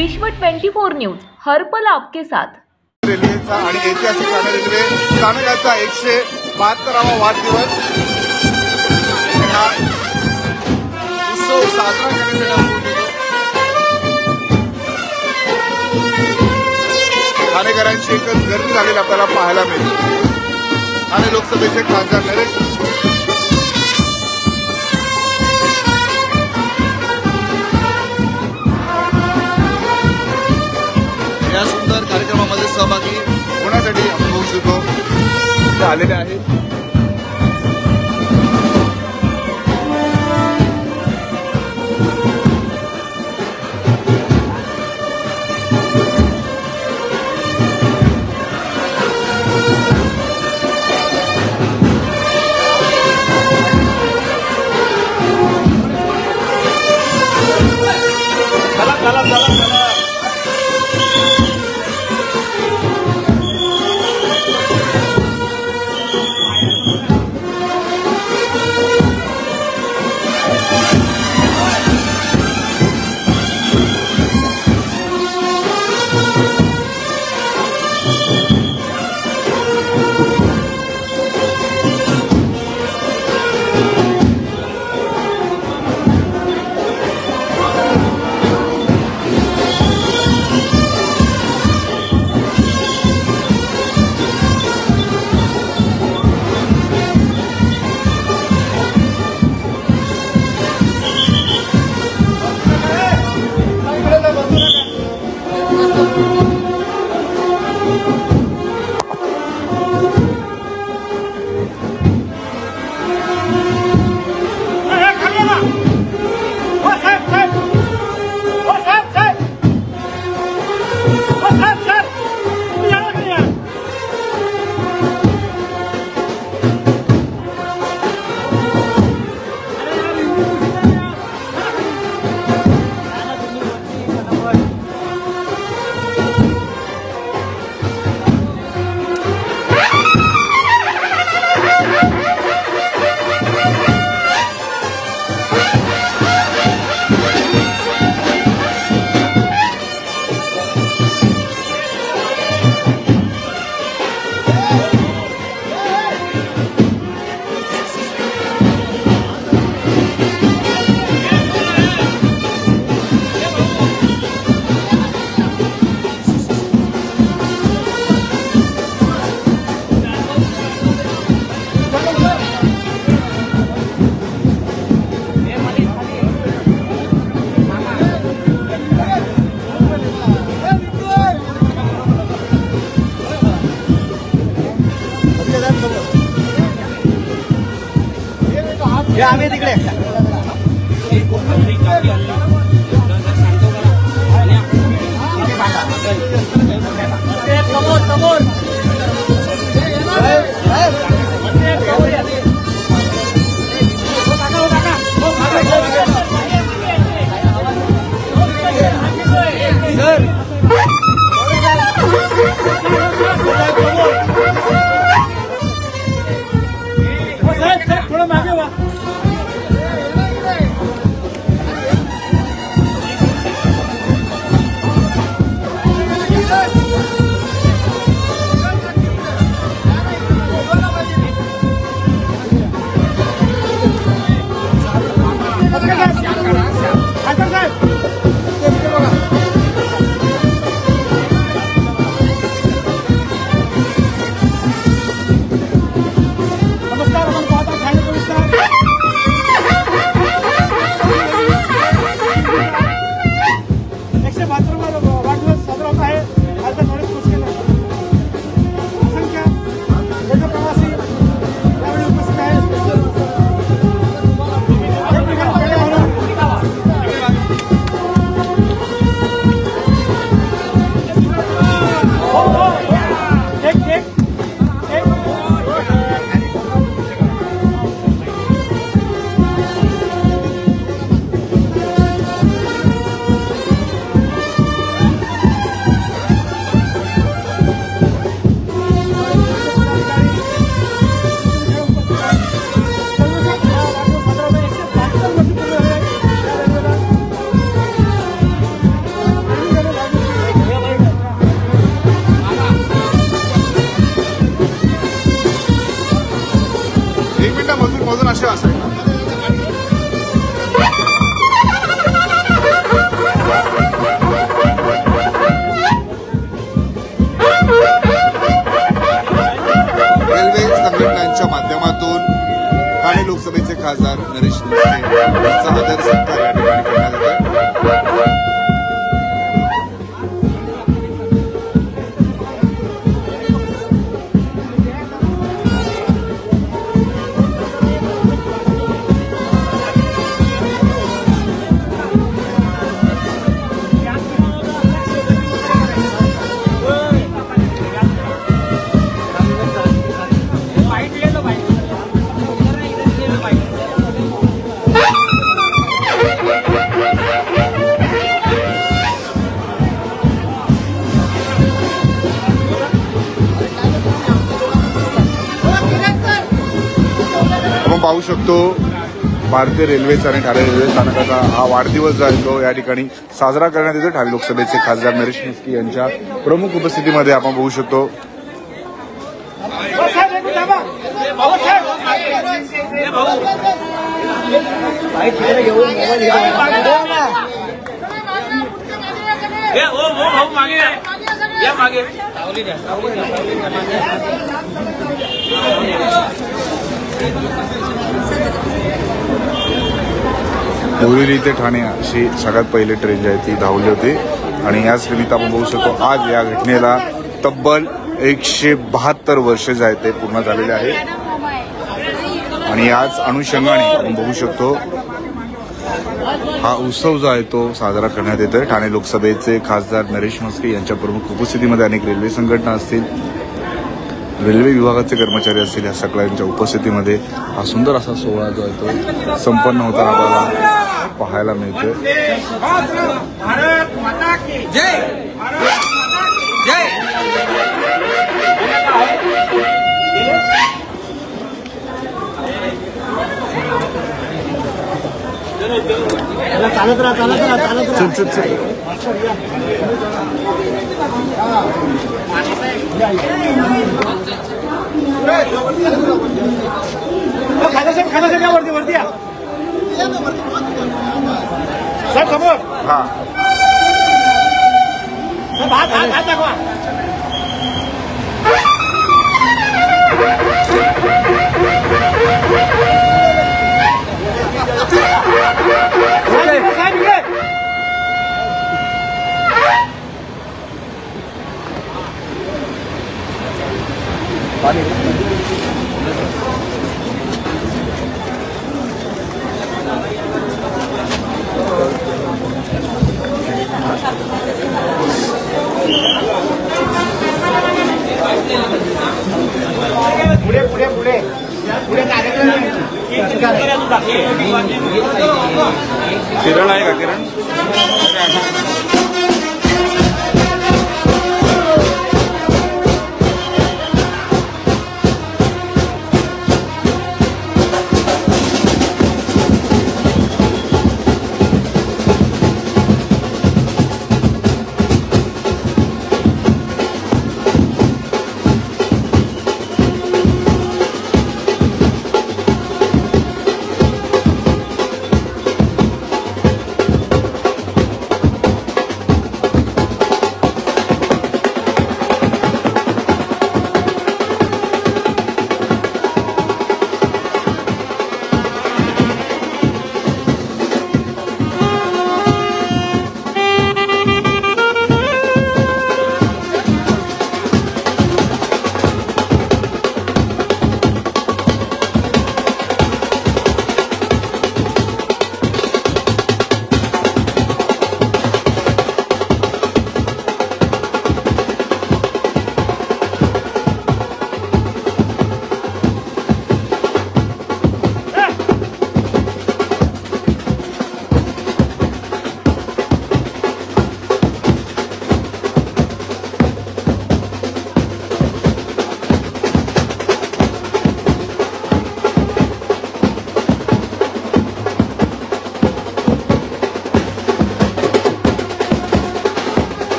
विश्व 24 न्यूज हरपल आपके साथ। रेल्वेचा आणि ऐतिहासिक ठाणे रेल्वे स्थानकाचा 172वा वाढदिवस हा उत्सव साजरा करण्यासाठी ठाणेकरांची एकच गर्दी झालेली आपल्याला पाहायला मिळते। ठाणे लोकसभेचे खासदार नरेश या सुंदर कार्यक्रमामध्ये सहभागी होण्यासाठी आपण बघू शकतो आलेले आहेत। आम्ही तिकडे समोर थोडं मागे वा। पुढच्या साईडला. रेल्वे संघटनांच्या माध्यमातून ठाणे लोकसभेचे खासदार नरेश निस्के यांचा आदर सत्कार या ठिकाणी करण्यात येत आहे. आपण पाहू शकतो भारतीय रेल्वेचा आणि ठाणे रेल्वे स्थानकाचा हा वाढदिवस जो आहे तो या ठिकाणी साजरा करण्यात येतो. ठाणे लोकसभेचे खासदार नरेश निस्के यांच्या प्रमुख उपस्थितीमध्ये आपण बघू शकतो. बोरिवली ते ठाणे अशी सगळ्यात पहिली ट्रेन जी आहे ती धावली होती आणि याच निमित्त आपण बघू शकतो आज या घटनेला तब्बल 172 वर्ष जे आहेत ते पूर्ण झालेले आहेत आणि याच अनुषंगाने आपण बघू शकतो हा उत्सव जो आहे तो साजरा करण्यात येतोय. ठाणे लोकसभेचे खासदार नरेश निस्के यांच्या प्रमुख उपस्थितीमध्ये अनेक रेल्वे संघटना असतील, रेल्वे विभागाचे कर्मचारी असतील, या सगळ्यांच्या उपस्थितीमध्ये हा सुंदर असा सोहळा जो आहे तो संपन्न होताना आपल्याला पाहायला मिळतोय. चालत राहा. चल खाना या वरती या सर समोर. हा हात दाखवा. किरण आहे का? किरण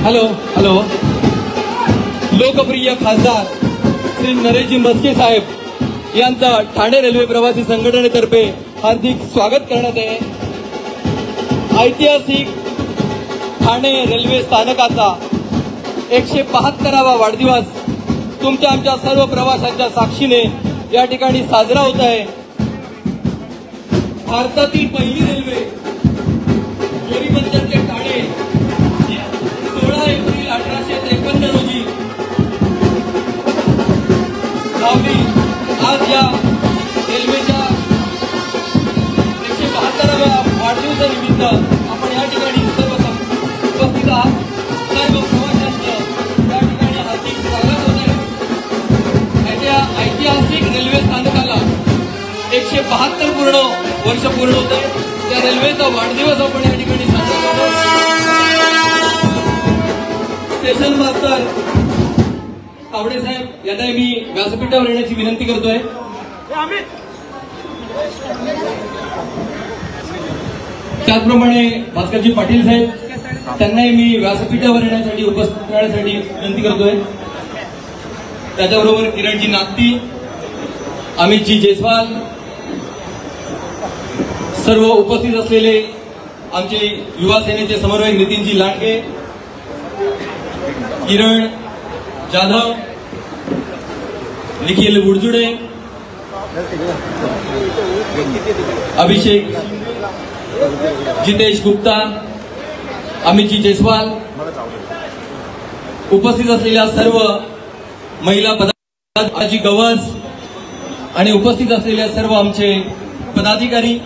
हॅलो हॅलो. लोकप्रिय खासदार श्री नरेशजी म्हस्के साहेब यांचा ठाणे रेल्वे प्रवासी संघटनेतर्फे हार्दिक स्वागत करण्यात आहे. ऐतिहासिक ठाणे रेल्वे स्थानकाचा 172वा वाढदिवस तुमच्या आमच्या सर्व प्रवाशांच्या साक्षीने या ठिकाणी साजरा होत आहे. भारतातील पहिली रेल्वे बोरीबंदर ते ठाणे 16 एप्रिल 1853 रोजी धावली. आज या रेल्वेच्या 172व्या वाढदिवसानिमित्त आपण या ठिकाणी सर्व उपस्थित आहात. सर्व प्रवाशांचं या ठिकाणी हार्दिक स्वागत होत आहे. या ऐतिहासिक रेल्वे स्थानकाला 172 वर्ष पूर्ण होत आहे. त्या रेल्वेचा वाढदिवस आपण या ठिकाणी साजरा करतो. स्टेशन मास्तर तावडे साहेब यांना मी व्यासपीठावर येण्याची विनंती करतोय. त्याचप्रमाणे भास्करजी पाटील साहेब त्यांनाही मी व्यासपीठावर येण्यासाठी उपस्थित राहण्यासाठी विनंती करतोय. त्याच्याबरोबर किरणजी नागती, अमितजी जयस्वाल, सर्व उपस्थित असलेले आमचे युवा सेनेचे समन्वयक नितीनजी लांडगे, किरण जाधव, निखिल बुडजुडे, अभिषेक जितेश गुप्ता, अमितजी जयस्वाल, उपस्थित असलेल्या सर्व महिला पदाधिकारी, गवस आणि उपस्थित असलेल्या सर्व आमचे पदाधिकारी,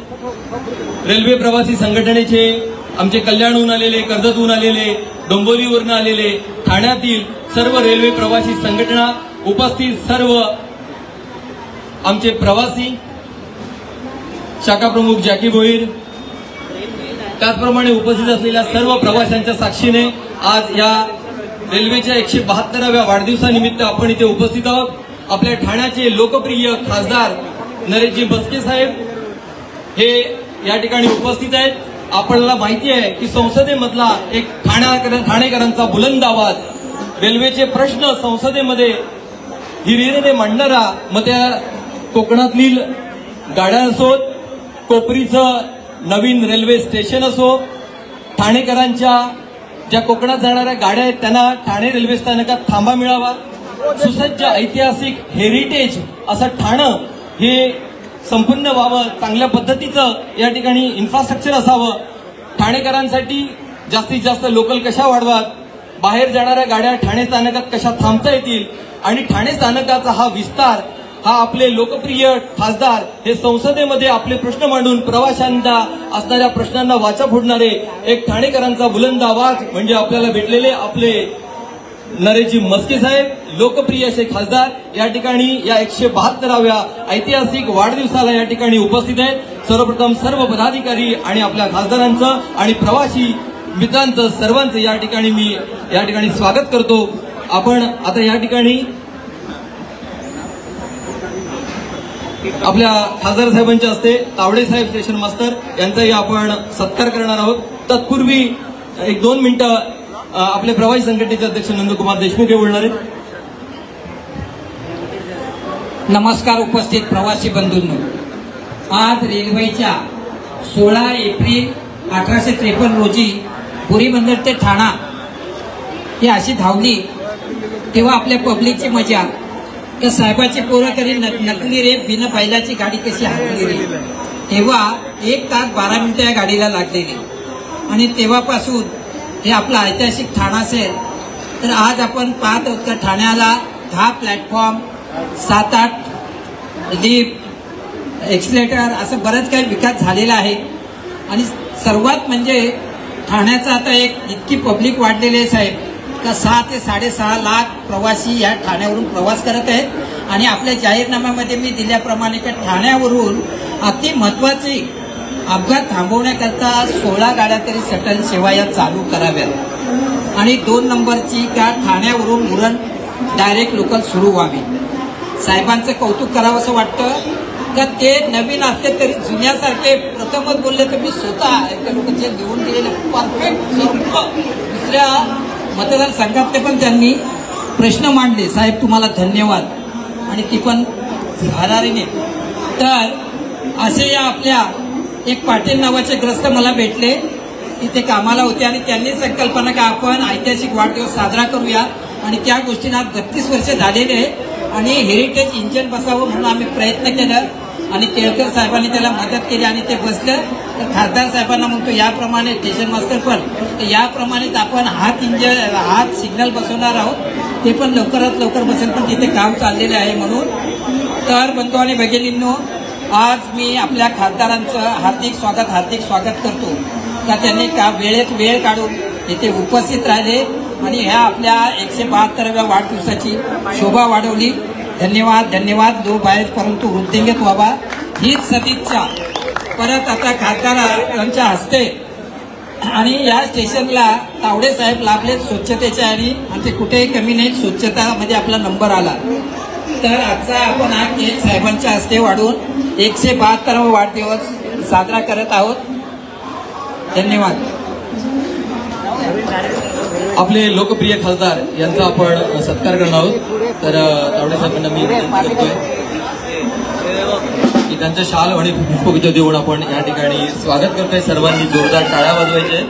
रेल्वे प्रवासी संघटनेचे आमचे कल्याणहून आलेले, कर्जतहून आलेले, डोंबिवलीवरून आलेले, ठाण्यातील सर्व रेल्वे प्रवासी संघटना, उपस्थित सर्व आमचे प्रवासी, शाखा प्रमुख जॅकी भोईर, त्याचप्रमाणे उपस्थित असलेल्या सर्व प्रवाशांच्या साक्षीने आज या रेल्वेच्या 172व्या वाढदिवसानिमित्त आपण इथे उपस्थित आहोत. आपल्या ठाण्याचे लोकप्रिय खासदार नरेशजी म्हस्के साहेब हे या ठिकाणी उपस्थित आहेत. आपल्याला माहिती आहे की संसदेमधला एक ठाणेकरांचा बुलंद आवाज, रेल्वेचे प्रश्न संसदेमध्ये हिरिरीने मांडणारा, मग त्या कोकणातील गाड्या असोत, कोपरीचं नवीन रेल्वे स्टेशन असो, ठाणेकरांच्या ज्या कोकणात जाणाऱ्या गाड्या आहेत त्यांना ठाणे रेल्वे स्थानकात थांबा मिळावा, सुसज्ज ऐतिहासिक हेरिटेज असं ठाणं हे संपूर्ण व्हावं, चांगल्या पद्धतीचं या ठिकाणी इन्फ्रास्ट्रक्चर असावं, ठाणेकरांसाठी जास्तीत जास्त लोकल कशा वाढवात, बाहेर जाणाऱ्या गाड्या ठाणे स्थानकात कशा थांबता येतील आणि ठाणे स्थानकाचा हा विस्तार, हा आपले लोकप्रिय खासदार हे संसदेमध्ये आपले प्रश्न मांडून प्रवाशांना असणाऱ्या प्रश्नांना वाचा फोडणारे एक ठाणेकरांचा बुलंद आवाज म्हणजे आपल्याला भेटलेले आपले नरेशजी म्हस्के साहेब, लोकप्रिय असे खासदार या ठिकाणी या 172व्या ऐतिहासिक वाढदिवसाला या ठिकाणी उपस्थित आहेत. सर्वप्रथम सर्व पदाधिकारी आणि आपल्या खासदारांचं आणि प्रवासी मित्रांचं सर्वांचं या ठिकाणी मी या ठिकाणी स्वागत करतो. आपण आता या ठिकाणी आपल्या खासदार साहेबांच्या हस्ते तावडे साहेब स्टेशन मास्तर यांचाही आपण सत्कार करणार आहोत. तत्पूर्वी 1-2 मिनिटं आपले प्रवासी संघटनेचे अध्यक्ष नंदकुमार देशमुख हे बोलणार आहेत. नमस्कार उपस्थित प्रवासी बंधूंनो, आज रेल्वेच्या 16 एप्रिल 1853 रोजी बोरीबंदर ते ठाणा ही अशी धावली, तेव्हा आपल्या पब्लिकची मजा तर साहेबाची पोरं करी नकली रे बिन बैलाची गाडी कशी हाकली रे, तेव्हा 1 तास 12 मिनिटं या गाडीला लागलेली आणि तेव्हापासून हे आपला ऐतिहासिक ठाणा असेल. तर आज आपण पाहत आहोत तर ठाण्याला 10 प्लॅटफॉर्म, 7-8 लिफ्ट, एक्सिलेटर असं बरंच काही विकास झालेला आहे. आणि सर्वात म्हणजे ठाण्याचा आता एक इतकी पब्लिक वाढलेली आहे साहेब का 6 ते 6.5 लाख प्रवासी या ठाण्यावरून प्रवास करत आहेत. आणि आपल्या जाहीरनाम्यामध्ये मी दिल्याप्रमाणे का ठाण्यावरून अति महत्वाची अपघात थांबवण्याकरता 16 गाड्या तरी शटल सेवा या चालू कराव्यात आणि 2 नंबरची का ठाण्यावरून मुरण डायरेक्ट लोकल सुरू व्हावी. साहेबांचं कौतुक करावं असं वाटतं का ते नवीन असले तरी जुन्यासारखे प्रथमच बोलले तर मी स्वतः एका लोकांचे लिहून दिलेले परफेक्ट सर्व दुसऱ्या मतदारसंघातले पण त्यांनी प्रश्न मांडले. साहेब तुम्हाला धन्यवाद. आणि ती पण भरारीने. तर असे या आपल्या एक पाटील नावाचे ग्रस्त मला भेटले, तिथे कामाला होते आणि त्यांनी संकल्पना की आपण ऐतिहासिक वाढदिवस साजरा करूया. आणि त्या गोष्टींना 32 वर्ष झालेले आहे आणि हेरिटेज इंजिन बसावं म्हणून आम्ही प्रयत्न केला आणि केळकर साहेबांनी त्याला मदत केली आणि ते बसलं. तर खासदार साहेबांना म्हणतो याप्रमाणे स्टेशन मास्टर पण याप्रमाणेच आपण हात सिग्नल बसवणार आहोत, ते पण लवकरात लवकर बसेल, पण तिथे काम चाललेले आहे म्हणून. तर बंधू आणि भगिनींनो, आज मी आपल्या खासदारांचं हार्दिक स्वागत करतो का त्यांनी वेळेत वेळ काढून इथे उपस्थित राहिले आणि ह्या आपल्या 172व्या वाढदिवसाची शोभा वाढवली. धन्यवाद. लो बाहेर परंतु वृद्धिंगत व्हावा हीच सदिच्छा. परत आता खासदारांच्या हस्ते आणि या स्टेशनला तावडे साहेब लाभले स्वच्छतेच्या आणि ते कुठेही कमी नाही, स्वच्छतामध्ये आपला नंबर आला. तर आजचा आपण हा केक साहेबांच्या हस्ते वाढवून 172वा वाढदिवस साजरा करत आहोत. धन्यवाद. आपले लोकप्रिय खासदार यांचा आपण सत्कार करणार आहोत. तर तावडे साहेबांना मी विनंती करतोय की त्यांच्या शाल आणि पुष्पगुच्छ देऊन आपण या ठिकाणी स्वागत करतोय. सर्वांनी जोरदार टाळ्या वाजवायचे.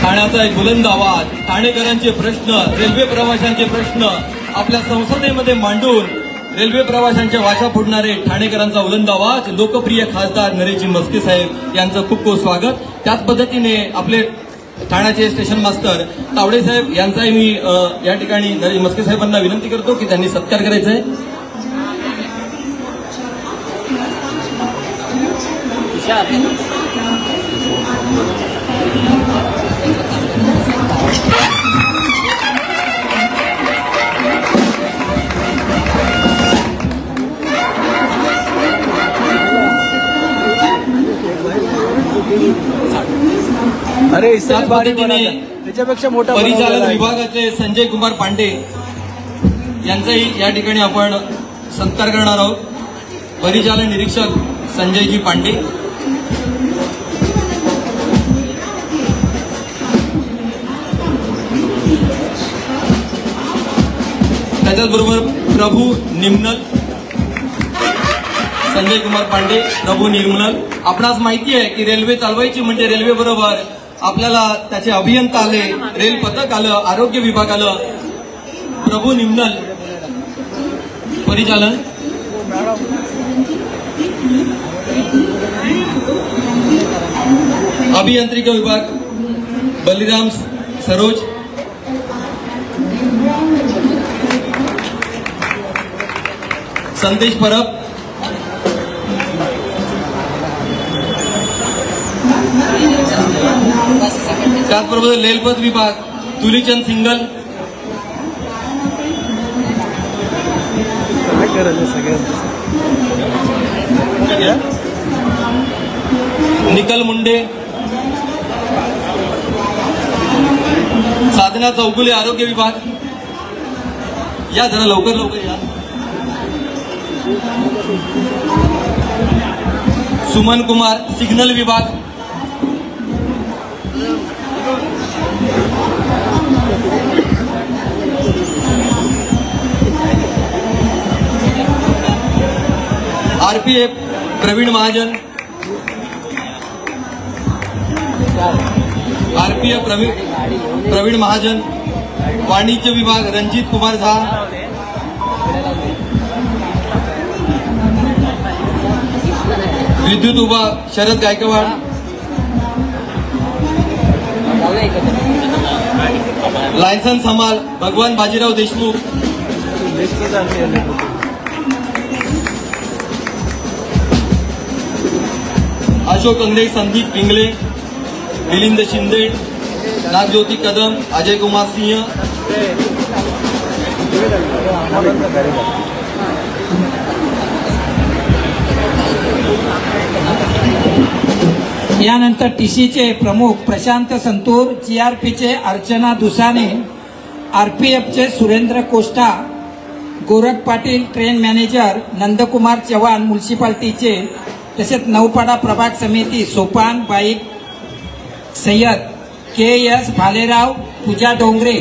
ठाण्याचा एक बुलंद आवाज, ठाणेकरांचे प्रश्न, रेल्वे प्रवाशांचे प्रश्न आपल्या संसदेमध्ये मांडून रेल्वे प्रवाशांच्या वाचा फोडणारे ठाणेकरांचा बुलंद आवाज लोकप्रिय खासदार नरेशजी मस्के साहेब यांचं खूप खूप स्वागत. त्याच पद्धतीने आपले ठाण्याचे स्टेशन मास्टर तावडे साहेब यांचाही मी या ठिकाणी नरेश मस्के साहेबांना विनंती करतो की त्यांनी सत्कार करायचा आहे. अरे त्याच पद्धतीने त्याच्यापेक्षा मोठा परिचालन विभागाचे संजय कुमार पांडे यांचाही या ठिकाणी आपण सत्कार करणार आहोत. परिचालन निरीक्षक संजयजी पांडे. त्याच्याचबरोबर प्रभू निमनल, संजय कुमार पांडे, प्रभू निर्मल. आपणास माहिती आहे की रेल्वे चालवायची म्हणजे रेल्वे बरोबर आपल्याला त्याचे अभियंता आले, रेल पथक आलं, आरोग्य विभाग आलं. प्रभू निमनल परिचालन. अभियांत्रिका विभाग बलिराम सरोज. संदेश परब. त्याचबरोबर रेलपथ विभाग तुलीचंद सिंगल. निकल मुंडे. साधना चौगुले आरोग्य विभाग. या जरा लवकर या. सुमन कुमार सिग्नल विभाग. आरपीएफ प्रवीण महाजन. आरपीएफ प्रवीण महाजन. वाणिज्य विभाग रणजित कुमार झा. विद्युत विभाग शरद गायकवाड. लायसन्स हमाल भगवान बाजीराव देशमुख. अशोक अंगडे, संदीप पिंगले, मिलिंद शिंदे, नागज्योती कदम, अजय कुमार सिंह. यानंतर टीसीचे प्रमुख प्रशांत संतूर, जीआरपीचे अर्चना दुसाने, आरपीएफचे सुरेंद्र कोष्टा, गोरख पाटील ट्रेन मॅनेजर, नंदकुमार चव्हाण म्युन्सिपाल्टीचे, तसेच नौपाडा प्रभाग समिती सोपान बाईक सय्यद KS भालेराव पूजा डोंगरे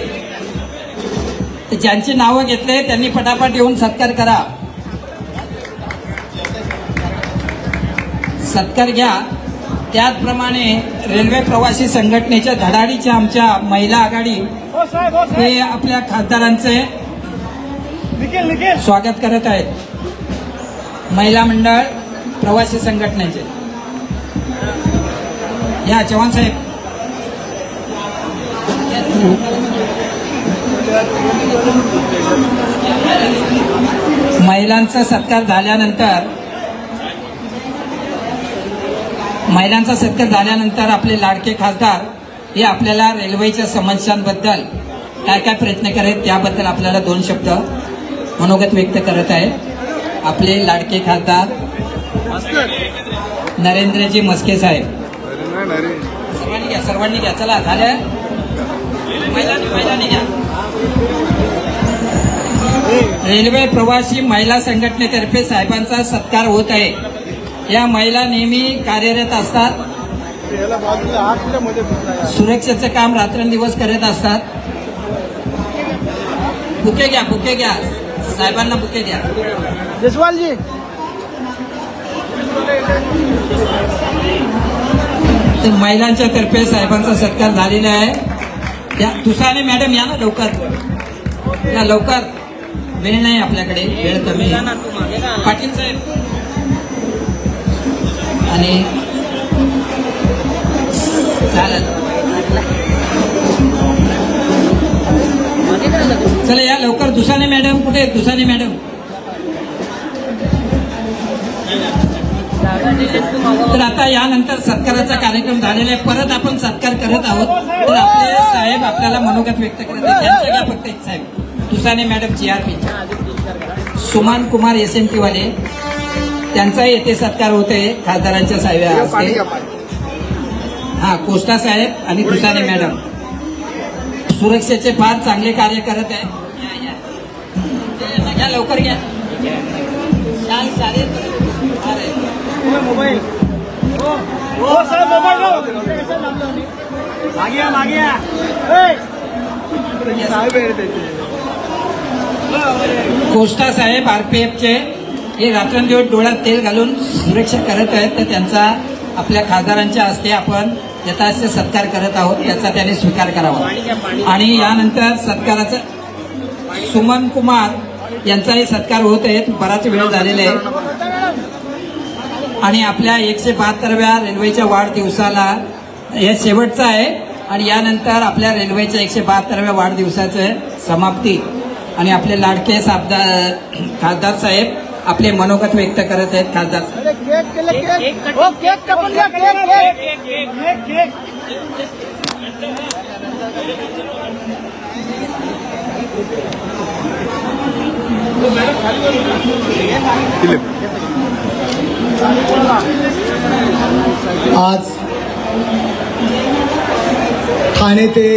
ज्यांची नावं घेतले त्यांनी फटाफट येऊन सत्कार करा. सत्कार घ्या. त्याचप्रमाणे रेल्वे प्रवासी संघटनेच्या धडाडीच्या आमच्या महिला आघाडी हे आपल्या खासदारांचे स्वागत करत आहेत. महिला मंडळ प्रवासी संघटनेचे या चव्हाण साहेब. महिलांचा सत्कार झाल्यानंतर आपले लाडके खासदार हे आपल्याला रेल्वेच्या समस्यांबद्दल काय काय प्रयत्न करत त्याबद्दल आपल्याला 2 शब्द मनोगत व्यक्त करत आहे. आपले लाडके खासदार नरेंद्रजी म्हस्के साहेब. सर्वांनी घ्या चला झालं. महिलांनी घ्या. रेल्वे प्रवासी महिला संघटनेतर्फे साहेबांचा सत्कार होत आहे. या महिला नेहमी कार्यरत असतात. सुरक्षेचं काम रात्रंदिवस करत असतात. बुके घ्या साहेबांना बुके द्या. जसवालजी तर महिलांच्या तर्फे साहेबांचा सत्कार झालेला आहे. तुसाने मॅडम या ना लवकर वेळ नाही आपल्याकडे, वेळ कमी. पाटील साहेब आणि चालेल चला या लवकर. दुसाने मॅडम कुठे? दुसाने मॅडम. तर आता यानंतर सत्काराचा कार्यक्रम झालेला आहे. परत आपण सत्कार करत आहोत. तर आपले साहेब आपल्याला मनोगत व्यक्त करत आहेत. त्यांच्या घ्या फक्त एक साहेब. Dusane madam GRP. Suman Kumar SMT वाले त्यांचाही येथे सत्कार होते खासदारांच्या साहेब हस्ते. हा कोष्टा साहेब आणि दुसाने मॅडम सुरक्षेचे फार चांगले कार्य करत आहे. घ्या लवकर घ्या. मोबाईल कोष्टा साहेब RPFचे हे रात्रंदिवस डोळ्यात तेल घालून सुरक्षा करत आहेत. तर त्यांचा आपल्या खासदारांच्या हस्ते आपण यथास्थ सत्कार करत आहोत. त्याचा त्याने स्वीकार करावा. आणि यानंतर सत्काराचा सुमन कुमार यांचाही सत्कार होत आहे. बराच वेळ झालेला आहे. आणि आपल्या 172व्या रेल्वेच्या वाढदिवसाला हे शेवटचं आहे. आणि यानंतर आपल्या रेल्वेच्या 172व्या वाढदिवसाचं समाप्ती. आणि आपले लाडके खासदार साहेब आपले मनोगत व्यक्त करत आहेत. खासदार आज ठाणे ते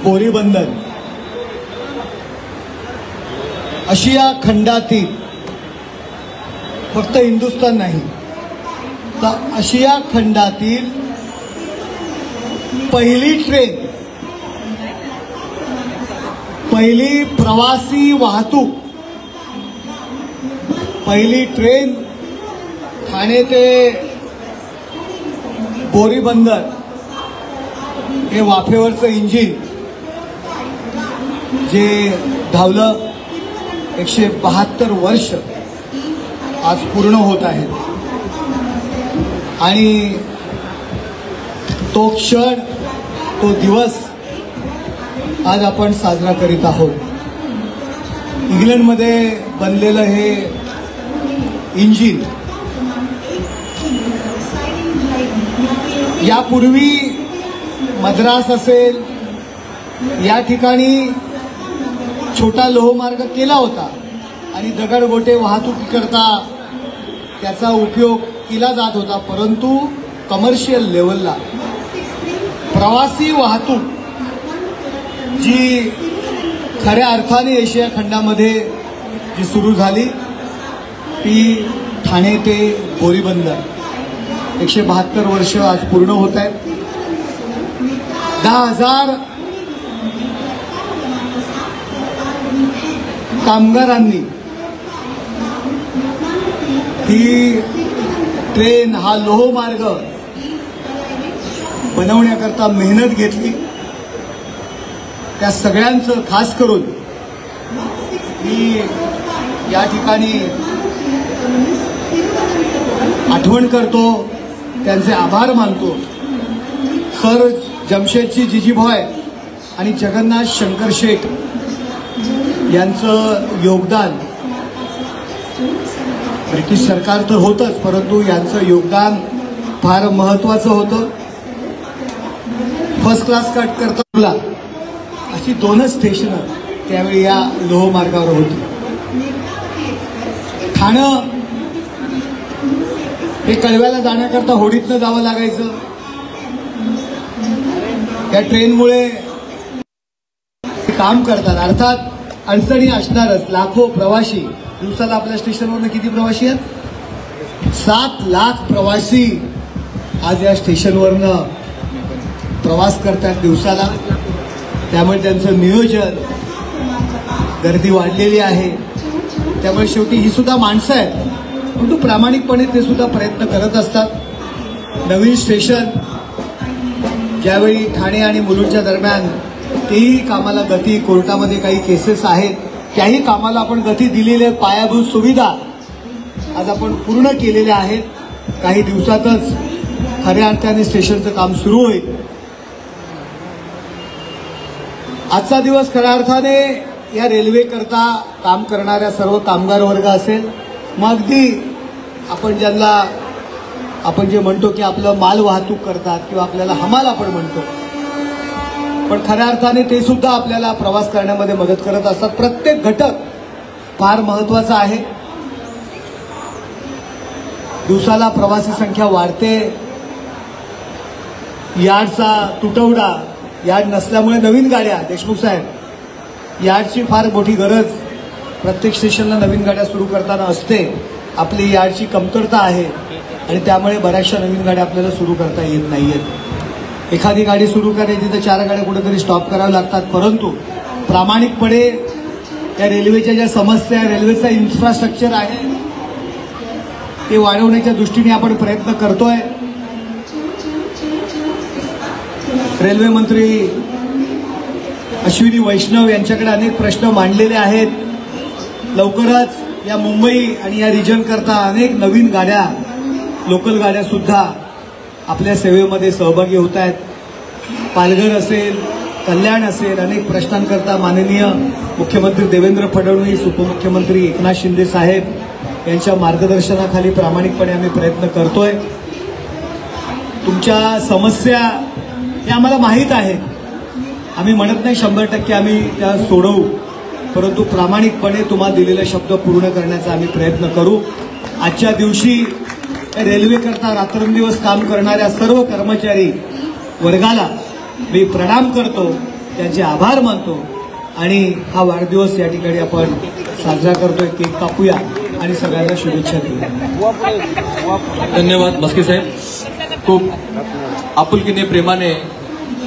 बोरीबंदर आशिया खंडातील फक्त हिंदुस्थान नाही तर आशिया खंडातील पहिली ट्रेन, पहिली प्रवासी वाहतूक, पहिली ट्रेन ठाणे ते बोरीबंदर हे वाफेवरचं इंजिन जे धावलं 172 वर्ष आज पूर्ण होत आहेत. आणि तो क्षण, तो दिवस आज आपण साजरा करीत आहोत. इंग्लंडमध्ये बनलेलं हे इंजिन यापूर्वी मद्रास असेल या ठिकाणी छोटा लोहमार्ग केला होता आणि दगडगोटे वाहतुकीकरता त्याचा उपयोग केला जात होता. परंतु कमर्शियल लेवलला प्रवासी वाहतूक जी खऱ्या अर्थाने एशिया खंडामध्ये जी सुरू झाली ती ठाणे ते बोरीबंदर 172 वर्ष आज पूर्ण होत आहेत. 10,000 कामगारांनी ही ट्रेन, हा लोहमार्ग बनवण्याकरता मेहनत घेतली. त्या सगळ्यांचं खास करून मी या ठिकाणी आठवण करतो, त्यांचे आभार मानतो. सर जमशेदजी जिजीभाय आणि जगन्नाथ शंकर शेठ यांचं योगदान ब्रिटिश सरकार तर होतंच, परंतु यांचं योगदान फार महत्वाचं होतं. फर्स्ट क्लास कट करता अशी 2च स्टेशनं त्यावेळी या लोहमार्गावर होती. ठाणं हे कळव्याला जाण्याकरता होडीतनं जावं लागायचं. या ट्रेनमुळे काम करतात. अर्थात अडचणी असणारच. लाखो प्रवासी, दिवसाला आपल्या स्टेशनवरनं किती प्रवासी आहेत? 7 लाख प्रवासी आज या स्टेशनवरनं प्रवास करतात दिवसाला. त्यामुळे त्यांचं नियोजन, गर्दी वाढलेली आहे. त्यामुळे शेवटी ही सुद्धा माणसं आहेत, परंतु प्रामाणिकपणे ते सुद्धा प्रयत्न करत असतात. नवीन स्टेशन ज्यावेळी ठाणे आणि मुलुंडच्या दरम्यान तेही कामाला गती, कोर्टामध्ये काही केसेस आहेत, त्याही कामाला आपण गती दिलेली आहे. पायाभूत सुविधा आज आपण पूर्ण केलेल्या आहेत. काही दिवसातच खऱ्या अर्थाने स्टेशनचं काम सुरू होईल. आजचा दिवस खऱ्या अर्थाने या रेल्वे करता काम करणाऱ्या सर्व कामगार वर्ग असेल, मग अगदी आपण ज्यांना आपण जे म्हणतो की आपलं माल वाहतूक करतात किंवा आपल्याला हमाल आपण म्हणतो, पण खऱ्या अर्थाने ते सुद्धा आपल्याला प्रवास करण्यामध्ये मदत करत असतात. प्रत्येक घटक फार महत्वाचा आहे. दिवसाला प्रवासी संख्या वाढते. यार्डचा तुटवडा, यार्ड नसल्यामुळे नवीन गाड्या, देशमुख साहेब, यार्डची फार मोठी गरज प्रत्येक स्टेशनला नवीन गाड्या सुरू करताना असते. आपली यार्डची कमतरता आहे आणि त्यामुळे बऱ्याचशा नवीन गाड्या आपल्याला सुरू करता येत नाहीयेत. एखादी गाडी सुरू करायची तर 4 गाड्या कुठेतरी स्टॉप कराव्या लागतात. परंतु प्रामाणिकपणे या रेल्वेच्या ज्या समस्या, रेल्वेचा इन्फ्रास्ट्रक्चर आहे ते वाढवण्याच्या दृष्टीने आपण प्रयत्न करतोय. रेल्वे मंत्री अश्विनी वैष्णव यांच्याकडे अनेक प्रश्न मांडलेले आहेत. लवकरच या मुंबई आणि या रिजन करता अनेक नवीन गाड्या, लोकल गाड्या सुद्धा आपल्या सेवेमध्ये सहभागी होत आहेत. पालघर असेल, कल्याण असेल, अनेक प्रश्नांकरता माननीय मुख्यमंत्री देवेंद्र फडणवीस, उपमुख्यमंत्री एकनाथ शिंदे साहेब यांच्या मार्गदर्शनाखाली प्रामाणिकपणे आम्ही प्रयत्न करतोय. तुमच्या समस्या हे आम्हाला माहीत आहेत. आम्ही म्हणत नाही 100% आम्ही त्या सोडवू, परंतु प्रामाणिकपणे तुम्हाला दिलेले शब्द पूर्ण करण्याचा आम्ही प्रयत्न करू. आजच्या दिवशी रेल्वे करता रात्रंदिवस काम करणाऱ्या सर्व कर्मचारी वर्गाला मी प्रणाम करतो, त्यांचे आभार मानतो आणि हा वाढदिवस या ठिकाणी आपण साजरा करतोय. केक कापूया आणि सगळ्यांना शुभेच्छा देऊया. धन्यवाद मस्के साहेब. खूप आपुलकीने, प्रेमाने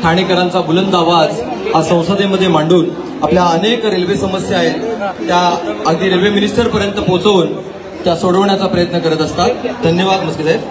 ठाणेकरांचा बुलंद आवाज हा संसदेमध्ये मांडून आपल्या अनेक रेल्वे समस्या आहेत त्या अगदी रेल्वे मिनिस्टर पर्यंत पोहोचवून त्या सोडवण्याचा प्रयत्न करत असतात. धन्यवाद मस्के साहेब.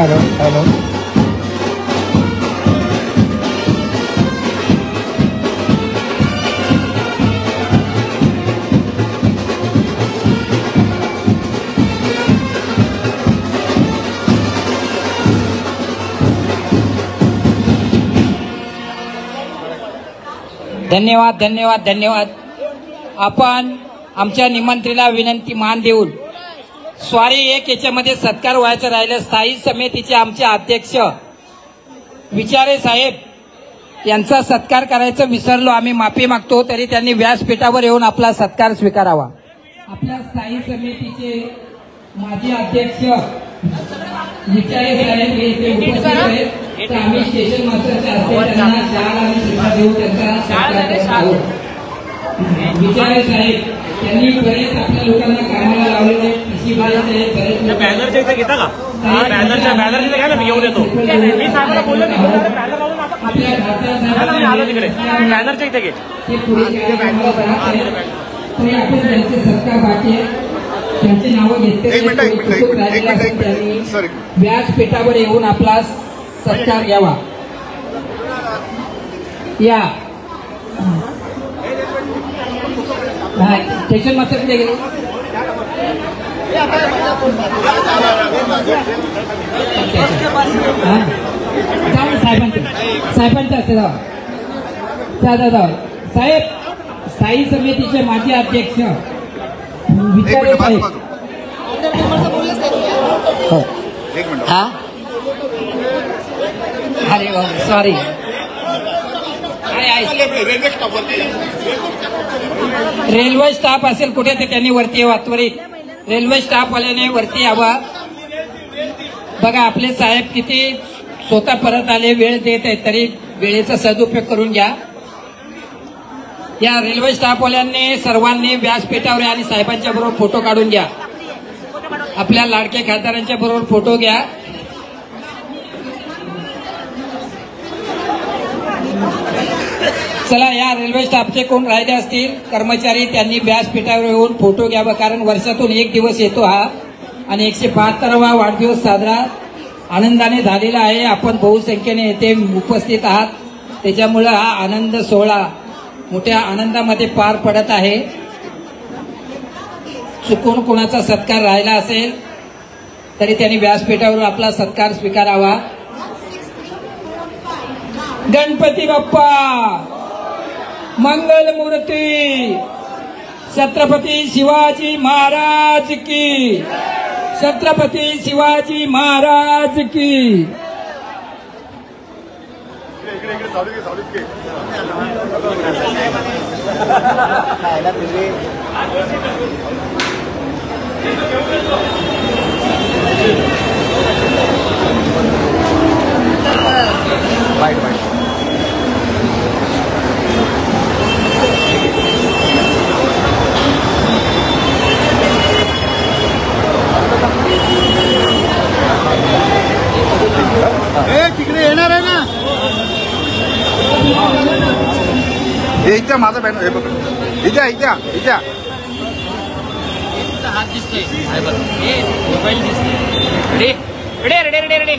धन्यवाद धन्यवाद धन्यवाद. आपण आमच्या निमंत्रीला विनंती मान देऊन स्वारी एक याच्यामध्ये सत्कार व्हायचं राहिलं. स्थायी समितीचे आमचे अध्यक्ष विचारे साहेब यांचा सत्कार करायचं विसरलो आम्ही, माफी मागतो. तरी त्यांनी व्यासपीठावर येऊन आपला सत्कार स्वीकारावा. आपल्या स्थायी समितीचे माजी अध्यक्ष विचारे साहेब हे इथे उपस्थित आहेत. तर आम्ही स्टेशन मास्टरच्या हस्ते त्यांना शाल आणि श्रीफळ देऊ त्यांचा सत्कार करत आहोत. विचारे साहेब त्यांनी बरेच आपल्या लोकांना कामाला लावलेले कृषी बरेच बॅनरच्या इथे घेता का? बॅनरच्या घ्या ना, मी घेऊन येतो. मी साहेबांना बोललो की बॅनर लावून आपल्या आलो तिकडे. बॅनरच्या इथे घे. ते पुढे तरी आपण त्यांचे सत्कार बाकी आहे. त्यांची नावं घेतले व्यासपीठावर येऊन आपला सत्कार घ्यावा. या स्टेशन मास्टर कुठे गेले? साहेबांच्या असते जावा साहेब. स्थायी समितीचे माजी अध्यक्ष विचारे साहेब. हा अरे सॉरी. रेल्वे स्टाफ असेल कुठे तर त्यांनी वरती यावा त्वरित. रेल्वे स्टाफवाल्याने वरती यावा. बघा आपले साहेब किती स्वतः परत आले, वेळ देत आहेत, तरी वेळेचा सदुपयोग करून घ्या. या रेल्वे स्टाफवाल्यांनी सर्वांनी व्यासपीठावर आणि साहेबांच्या बरोबर फोटो काढून घ्या. आपल्या लाडक्या खासदारांच्या बरोबर फोटो घ्या. चला या रेल्वे स्टाफचे कोण राहिले असतील कर्मचारी त्यांनी व्यासपीठावर येऊन फोटो घ्यावा. कारण वर्षातून एक दिवस येतो हा आणि 172वा वाढदिवस साजरा आनंदाने झालेला आहे. आपण बहुसंख्येने येथे उपस्थित आहात, त्याच्यामुळे हा आनंद सोहळा मोठ्या आनंदामध्ये पार पडत आहे. चुकून कोणाचा सत्कार राहिला असेल तरी त्यांनी व्यासपीठावर आपला सत्कार स्वीकारावा. गणपती बाप्पा मंगल मूर्ती. छत्रपती शिवाजी महाराज की. छत्रपती शिवाजी महाराज की. तिकडे येणार आहे ना. इथं माझा बॅनर हे बघ. इथं हात दिसतोय. मोबाईल दिसतोय. रेडे रेडे रेडे रेडे.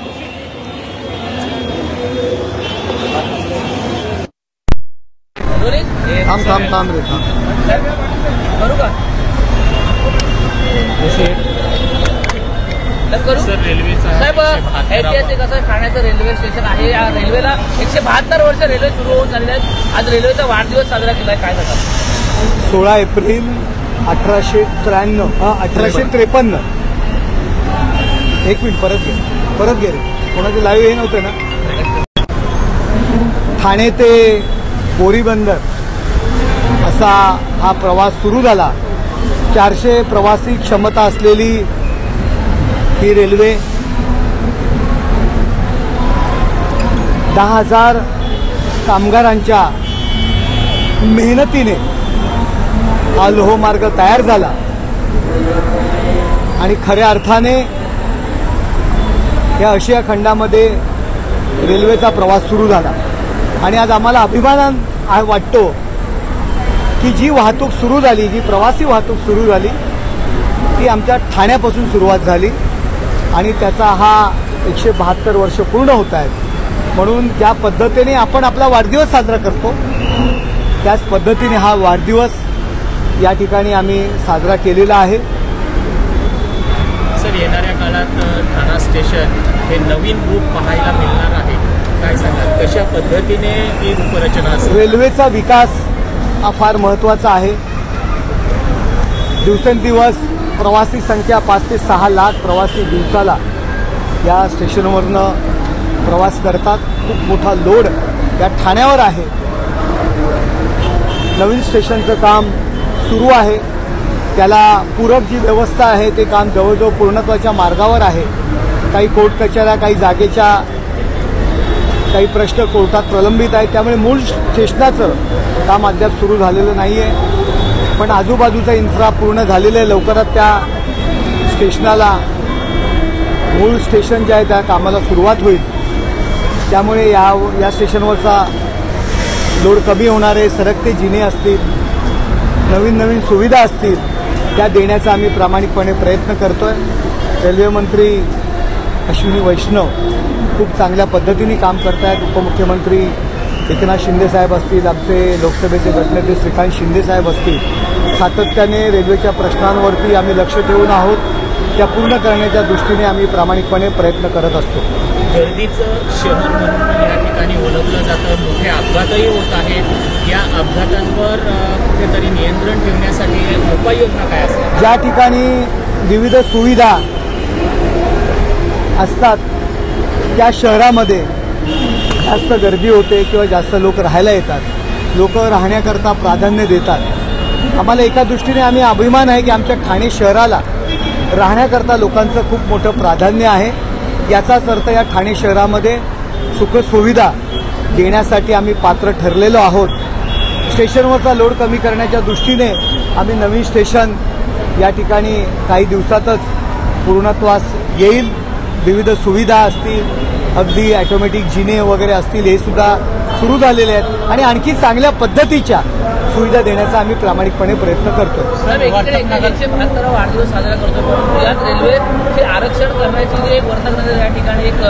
थांब रे करू का? करू साहेब. ऐतिहासिक असं ठाण्याचं रेल्वे स्टेशन आहे. या रेल्वेला 172 वर्ष रेल्वे सुरू होऊन झालेले आहेत. आज रेल्वेचा वाढदिवस साजरा केलाय. काय सांगा? 16 एप्रिल 1853. एक मिनिट परत घे रे. कोणाचे लाईव्ह हे नव्हतं ना. ठाणे ते बोरीबंदर असा हा प्रवास सुरू झाला. 400 प्रवासी क्षमता असलेली ही रेल्वे 10,000 कामगारांच्या मेहनतीने हा लोहमार्ग तयार झाला आणि खऱ्या अर्थाने या आशिया खंडामध्ये रेल्वेचा प्रवास सुरू झाला. आणि आज आम्हाला अभिमान वाटतो की जी वाहतूक सुरू झाली, जी प्रवासी वाहतूक सुरू झाली ती आमच्या ठाण्यापासून सुरुवात झाली आणि त्याचा हा 172 वर्ष पूर्ण होत आहेत. म्हणून ज्या पद्धतीने आपण आपला वाढदिवस साजरा करतो त्याच पद्धतीने हा वाढदिवस या ठिकाणी आम्ही साजरा केलेला आहे. सर, येणाऱ्या काळात ठाणा स्टेशन हे नवीन रूप पाहायला मिळणार आहे. काय सांगाल, कशा पद्धतीने ही रूपरचना असेल? रेल्वेचा विकास हा फार महत्त्वाचा आहे. दिवसेंदिवस प्रवासी संख्या 5 ते 6 लाख प्रवासी दिवसाला या स्टेशनवरनं प्रवास करतात. खूप मोठा लोड या ठाण्यावर आहे. नवीन स्टेशनचं काम सुरू आहे. त्याला पूरक जी व्यवस्था आहे ते काम जवळजवळ पूर्णत्वाच्या मार्गावर आहे. काही कोर्ट कचऱ्या, काही जागेच्या काही प्रश्न कोर्टात प्रलंबित आहेत. त्यामुळे मूळ स्टेशनाचं काम अद्याप सुरू झालेलं नाही आहे. पण आजूबाजूचा इन्फ्रा पूर्ण झालेलं आहे. लवकरात त्या स्टेशनाला मूळ स्टेशन जे आहे त्या कामाला सुरुवात होईल. त्यामुळे या स्टेशनवरचा लोड कमी होणार आहे. सरकते जिने असतील, नवीन नवीन सुविधा असतील त्या देण्याचा आम्ही प्रामाणिकपणे प्रयत्न करतोय. रेल्वे मंत्री अश्विनी वैष्णव खूप चांगल्या पद्धतीने काम करत आहेत. उपमुख्यमंत्री एकनाथ शिंदेसाहेब असतील, आमचे लोकसभेचे गटनेते श्रीकांत शिंदेसाहेब असतील, सातत्याने रेल्वेच्या प्रश्नांवरती आम्ही लक्ष ठेवून आहोत. त्या पूर्ण करण्याच्या दृष्टीने आम्ही प्रामाणिकपणे प्रयत्न करत असतो. गर्दीचं शहर म्हणून या ठिकाणी ओळखलं जातं. मोठे अपघातही होत आहेत. या अपघातांवर कुठेतरी नियंत्रण ठेवण्यासाठी उपाययोजना काय असतात? ज्या ठिकाणी विविध सुविधा असतात त्या शहरामध्ये जास्त गर्दी होते किंवा जास्त लोक राहायला येतात. लोक राहण्याकरता प्राधान्य देतात. आम्हाला एका दृष्टीने आम्ही अभिमान आहे की आमच्या ठाणे शहराला राहण्याकरता लोकांचं खूप मोठं प्राधान्य आहे. याचाच अर्थ या ठाणे शहरामध्ये सुखसुविधा देण्यासाठी आम्ही पात्र ठरलेलो आहोत. स्टेशनवरचा लोड कमी करण्याच्या दृष्टीने आम्ही नवीन स्टेशन या ठिकाणी काही दिवसातच पूर्णत्वास येईल. विविध सुविधा असतील, अगदी ऑटोमॅटिक जिने वगैरे असतील, हे सुद्धा सुरू झालेले आहेत आणि आणखी चांगल्या पद्धतीच्या सुविधा देण्याचा आम्ही प्रामाणिकपणे प्रयत्न करतो. साहेब, एकीकडे 172 वाढदिवस साजरा करतो, पण यात रेल्वेचे आरक्षण करण्याची जी एक वर्तकनगर या ठिकाणी एक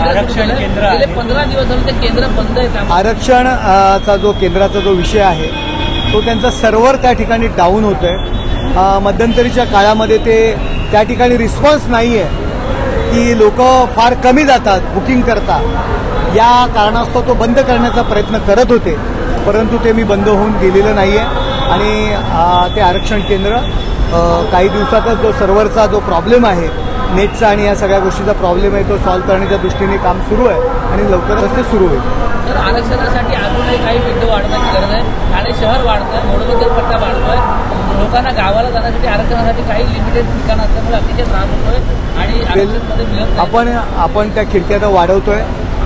आरक्षण केंद्र गेले 15 दिवस झाले ते केंद्र बंद आहे. आरक्षणचा जो केंद्राचा जो विषय आहे तो त्यांचा सर्व्हर त्या ठिकाणी डाऊन होतोय. मध्यंतरीच्या काळामध्ये ते त्या ठिकाणी रिस्पॉन्स नाही आहे की लोक फार कमी जातात बुकिंग करता. या कारणास्तव तो बंद करण्याचा प्रयत्न करत होते, परंतु ते मी बंद होऊन गेलेलं नाही आहे. आणि ते आरक्षण केंद्र काही दिवसातच जो सर्व्हरचा जो प्रॉब्लेम आहे, नेटचा आणि या सगळ्या गोष्टीचा प्रॉब्लेम आहे, तो सॉल्व्ह करण्याच्या दृष्टीने काम सुरू आहे आणि लवकरच ते सुरू होईल. तर आरक्षणासाठी अजूनही काही विंडो वाढवण्याची गरज आहे. ठाणे शहर वाढतंय, मोडोदर पट्टा वाढतोय. लोकांना गावाला जाण्यासाठी आरक्षणासाठी काही लिमिटेड ठिकाण असल्यामुळे अतिशय त्रास होतोय आणि आरक्षणमध्ये मिळत आपण त्या खिडक्या तर वाढवतोय,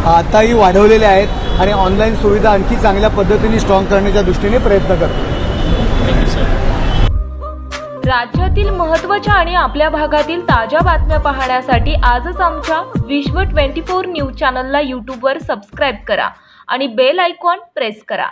आताही वाढवलेल्या आहेत आणि ऑनलाईन सुविधा आणखी चांगल्या पद्धतीने स्ट्रॉंग करण्याच्या दृष्टीने प्रयत्न करतो. राज्यातील महत्त्वाच्या आणि आपल्या भागातील ताज्या बातम्या पाहण्यासाठी आजच आमच्या विश्व 24 न्यूज चॅनलला यूट्यूबवर सबस्क्राईब करा आणि बेल आयकॉन प्रेस करा.